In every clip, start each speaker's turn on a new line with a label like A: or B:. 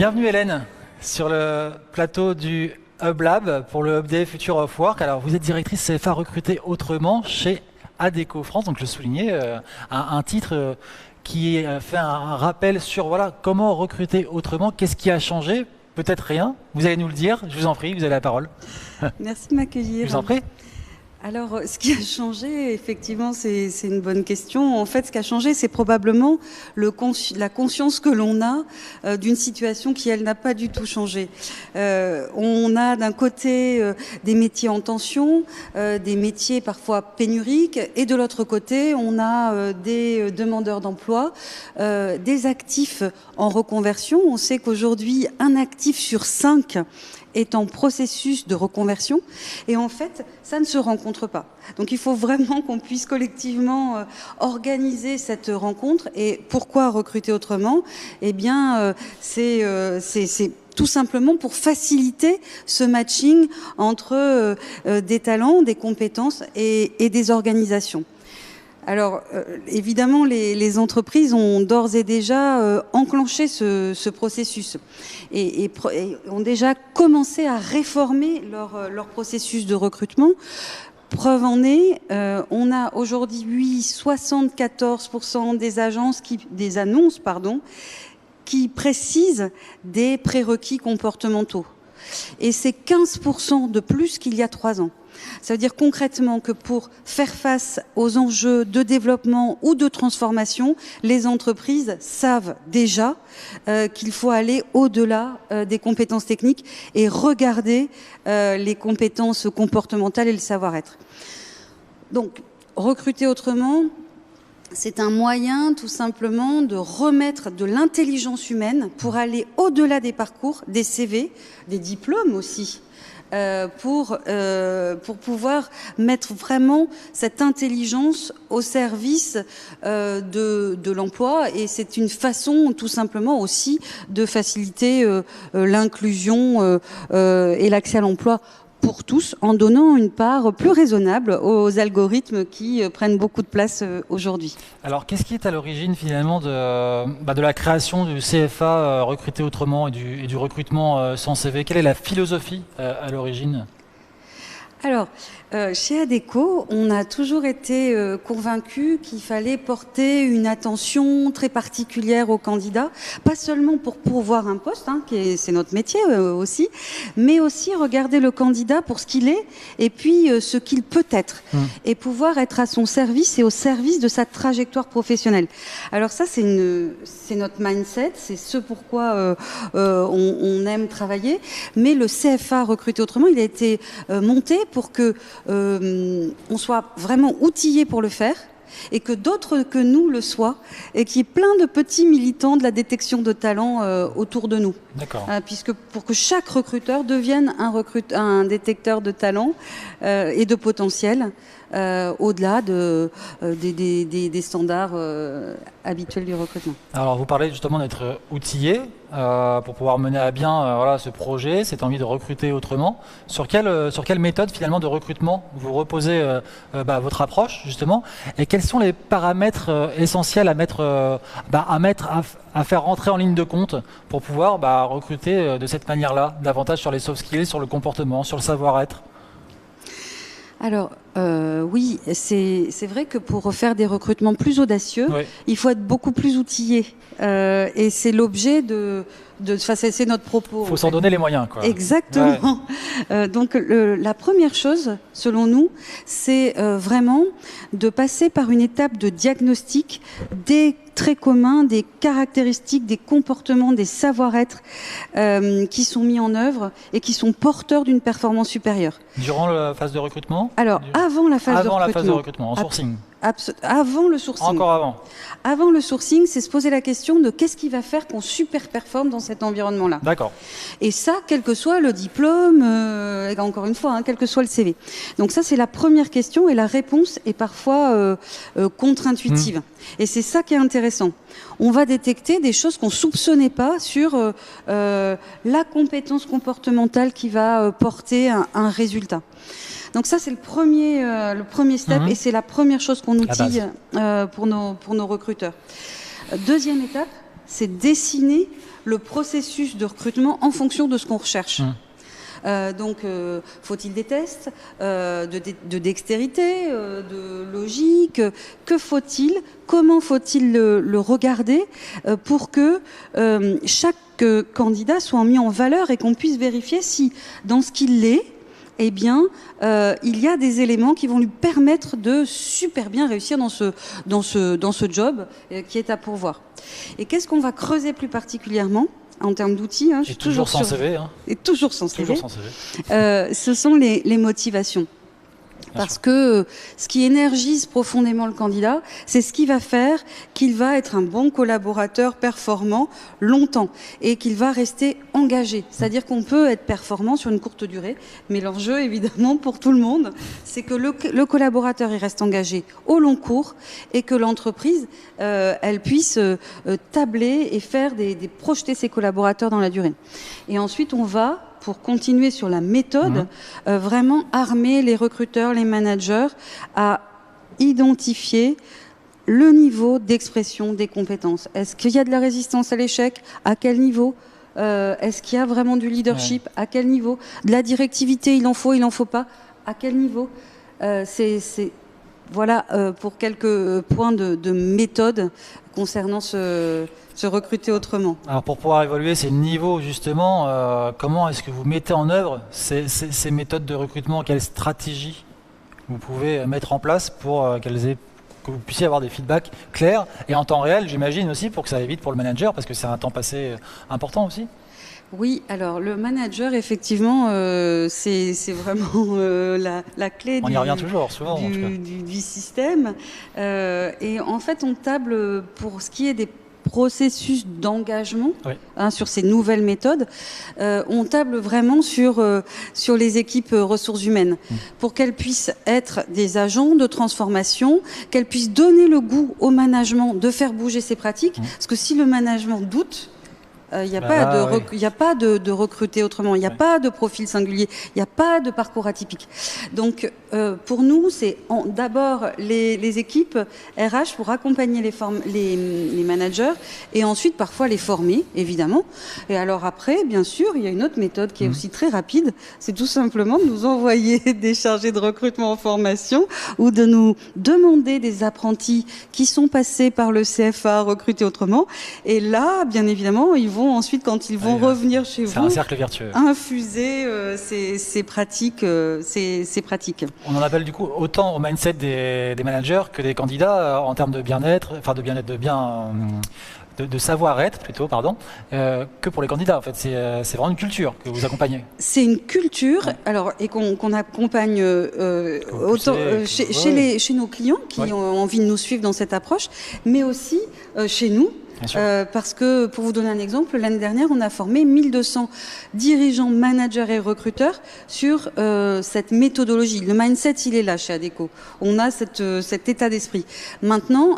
A: Bienvenue Hélène sur le plateau du Hub Lab pour le Hub Day Future of Work. Alors vous êtes directrice CFA recrutée autrement chez Adecco France, donc je le soulignais, un titre qui fait un rappel sur voilà, comment recruter autrement, qu'est-ce qui a changé, peut-être rien, vous allez nous le dire, je vous en prie, vous avez la parole.
B: Merci de m'accueillir.
A: Je vous en prie.
B: Alors, ce qui a changé, effectivement, c'est une bonne question. En fait, ce qui a changé, c'est probablement la conscience que l'on a d'une situation qui, elle, n'a pas du tout changé. On a d'un côté des métiers en tension, des métiers parfois pénuriques, et de l'autre côté, on a des demandeurs d'emploi, des actifs en reconversion. On sait qu'aujourd'hui, un actif sur 5 est en processus de reconversion et en fait ça ne se rencontre pas. Donc il faut vraiment qu'on puisse collectivement organiser cette rencontre. Et pourquoi recruter autrement? Eh bien c'est tout simplement pour faciliter ce matching entre des talents, des compétences et des organisations. Alors, évidemment, les entreprises ont d'ores et déjà enclenché ce processus et ont déjà commencé à réformer leur processus de recrutement. Preuve en est, on a aujourd'hui 74% des annonces qui précisent des prérequis comportementaux. Et c'est 15% de plus qu'il y a 3 ans. Ça veut dire concrètement que pour faire face aux enjeux de développement ou de transformation, les entreprises savent déjà qu'il faut aller au-delà des compétences techniques et regarder les compétences comportementales et le savoir-être. Donc, recruter autrement, c'est un moyen tout simplement de remettre de l'intelligence humaine pour aller au-delà des parcours, des CV, des diplômes aussi. Pour pouvoir mettre vraiment cette intelligence au service de l'emploi. Et c'est une façon tout simplement aussi de faciliter l'inclusion et l'accès à l'emploi pour tous, en donnant une part plus raisonnable aux algorithmes qui prennent beaucoup de place aujourd'hui.
A: Alors, qu'est-ce qui est à l'origine finalement de la création du CFA recruter autrement et du recrutement sans CV? Quelle est la philosophie à l'origine?
B: Alors, chez Adecco, on a toujours été convaincus qu'il fallait porter une attention très particulière aux candidats, pas seulement pour pourvoir un poste, c'est notre métier aussi, mais aussi regarder le candidat pour ce qu'il est et puis ce qu'il peut être, et pouvoir être à son service et au service de sa trajectoire professionnelle. Alors ça, c'est notre mindset, c'est ce pourquoi on aime travailler, mais le CFA recruter autrement, il a été monté pour que on soit vraiment outillé pour le faire et que d'autres que nous le soient et qu'il y ait plein de petits militants de la détection de talents autour de nous.
A: D'accord.
B: Puisque pour que chaque recruteur devienne un détecteur de talents et de potentiel au-delà des standards habituels du recrutement.
A: Alors vous parlez justement d'être outillé pour pouvoir mener à bien voilà, ce projet, cette envie de recruter autrement. Sur quelle méthode finalement de recrutement vous reposez votre approche justement, et quels sont les paramètres essentiels à faire rentrer en ligne de compte pour pouvoir recruter de cette manière-là, davantage sur les soft skills, sur le comportement, sur le savoir-être?
B: Alors, oui, c'est vrai que pour faire des recrutements plus audacieux, oui, il faut être beaucoup plus outillé. Et c'est l'objet c'est notre propos.
A: Il faut s'en donner les moyens, quoi.
B: Exactement. Ouais. Donc, la première chose, selon nous, c'est vraiment de passer par une étape de diagnostic des traits communs, des caractéristiques, des comportements, des savoir-être qui sont mis en œuvre et qui sont porteurs d'une performance supérieure.
A: Durant la phase de recrutement?
B: Alors, avant la phase de recrutement.
A: Avant la phase de recrutement, en sourcing.
B: Avant le sourcing.
A: Encore avant.
B: Avant le sourcing, c'est se poser la question de qu'est-ce qui va faire qu'on super performe dans cet environnement-là.
A: D'accord.
B: Et ça, quel que soit le diplôme, encore une fois, quel que soit le CV. Donc ça, c'est la première question et la réponse est parfois contre-intuitive. Et c'est ça qui est intéressant. On va détecter des choses qu'on ne soupçonnait pas sur la compétence comportementale qui va porter un résultat. Donc ça, c'est le premier step et c'est la première chose qu'on outille pour nos recruteurs. Deuxième étape, c'est dessiner le processus de recrutement en fonction de ce qu'on recherche. Donc, faut-il des tests de dextérité, de logique? Que faut-il? Comment faut-il le regarder pour que chaque candidat soit mis en valeur et qu'on puisse vérifier si, dans ce qu'il est, eh bien, il y a des éléments qui vont lui permettre de super bien réussir dans ce job qui est à pourvoir. Et qu'est-ce qu'on va creuser plus particulièrement en termes d'outils,
A: et toujours sans CV.
B: Et toujours sans CV.
A: Toujours sans CV.
B: Ce sont les motivations. Parce que ce qui énergise profondément le candidat, c'est ce qui va faire qu'il va être un bon collaborateur performant longtemps et qu'il va rester engagé. C'est-à-dire qu'on peut être performant sur une courte durée, mais l'enjeu, évidemment, pour tout le monde, c'est que le collaborateur il reste engagé au long cours et que l'entreprise, elle puisse tabler et faire projeter ses collaborateurs dans la durée. Et ensuite, on va, pour continuer sur la méthode, vraiment armer les recruteurs, les managers à identifier le niveau d'expression des compétences. Est-ce qu'il y a de la résistance à l'échec? À quel niveau? Est-ce qu'il y a vraiment du leadership? À quel niveau? De la directivité, il en faut pas? À quel niveau? Voilà pour quelques points de méthode concernant se recruter autrement.
A: Alors pour pouvoir évaluer ces niveaux justement, comment est-ce que vous mettez en œuvre ces méthodes de recrutement? Quelles stratégies vous pouvez mettre en place pour que vous puissiez avoir des feedbacks clairs et en temps réel, j'imagine aussi, pour que ça aille vite pour le manager, parce que c'est un temps passé important aussi?
B: Oui, alors le manager, effectivement, c'est vraiment la clé
A: on y revient toujours, souvent,
B: du système. Et en fait, on table pour ce qui est des processus d'engagement, oui, sur ces nouvelles méthodes. On table vraiment sur les équipes ressources humaines pour qu'elles puissent être des agents de transformation, qu'elles puissent donner le goût au management de faire bouger ses pratiques. Parce que si le management doute, il n'y a pas de recruter autrement, il n'y a pas de profil singulier, il n'y a pas de parcours atypique. Donc, pour nous, c'est d'abord les équipes RH pour accompagner les managers et ensuite parfois les former, évidemment. Et alors après, bien sûr, il y a une autre méthode qui est aussi très rapide, c'est tout simplement de nous envoyer des chargés de recrutement en formation ou de nous demander des apprentis qui sont passés par le CFA recruter autrement. Et là, bien évidemment, ils vont ensuite, quand ils vont revenir chez vous,
A: un cercle vertueux,
B: infuser ces pratiques.
A: On en appelle du coup autant au mindset des managers que des candidats en termes de bien-être, de savoir-être plutôt, pardon, que pour les candidats. En fait, c'est vraiment une culture que vous accompagnez.
B: C'est une culture, alors, et qu'on accompagne autant chez nos clients qui ont envie de nous suivre dans cette approche, mais aussi chez nous. Parce que, pour vous donner un exemple, l'année dernière, on a formé 1200 dirigeants, managers et recruteurs sur cette méthodologie. Le mindset, il est là chez Adecco. On a cet état d'esprit. Maintenant,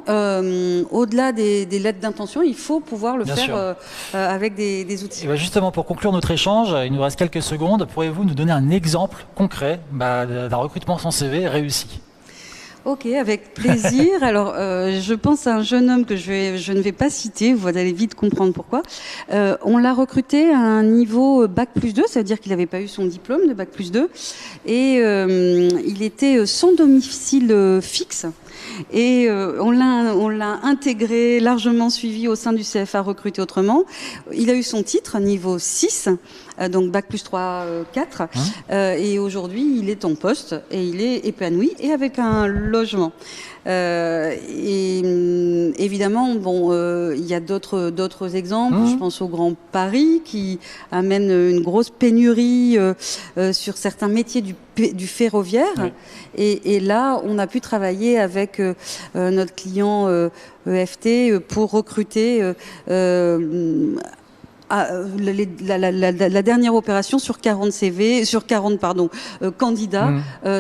B: au-delà des lettres d'intention, il faut pouvoir le faire avec des outils.
A: Et bien justement, pour conclure notre échange, il nous reste quelques secondes. Pourriez-vous nous donner un exemple concret d'un recrutement sans CV réussi ?
B: Ok, avec plaisir. Alors, je pense à un jeune homme que je ne vais pas citer, vous allez vite comprendre pourquoi. On l'a recruté à un niveau Bac+2, ça veut dire qu'il n'avait pas eu son diplôme de Bac+2, et il était sans domicile fixe. Et on l'a intégré, largement suivi au sein du CFA Recruter Autrement. Il a eu son titre, niveau 6, donc Bac+3, 4. Et aujourd'hui, il est en poste et il est épanoui et avec un logement. Et évidemment, il y a d'autres exemples. Je pense au Grand Paris qui amène une grosse pénurie sur certains métiers du ferroviaire. Et là, on a pu travailler avec notre client EFT pour recruter la dernière opération sur 40 candidats,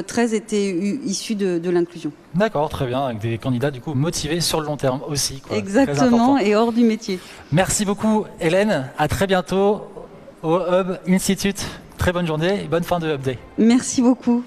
B: 13 étaient issus de l'inclusion.
A: D'accord, très bien, avec des candidats du coup motivés sur le long terme aussi.
B: Exactement, et hors du métier.
A: Merci beaucoup Hélène, à très bientôt au Hub Institute. Très bonne journée et bonne fin de Hub Day.
B: Merci beaucoup.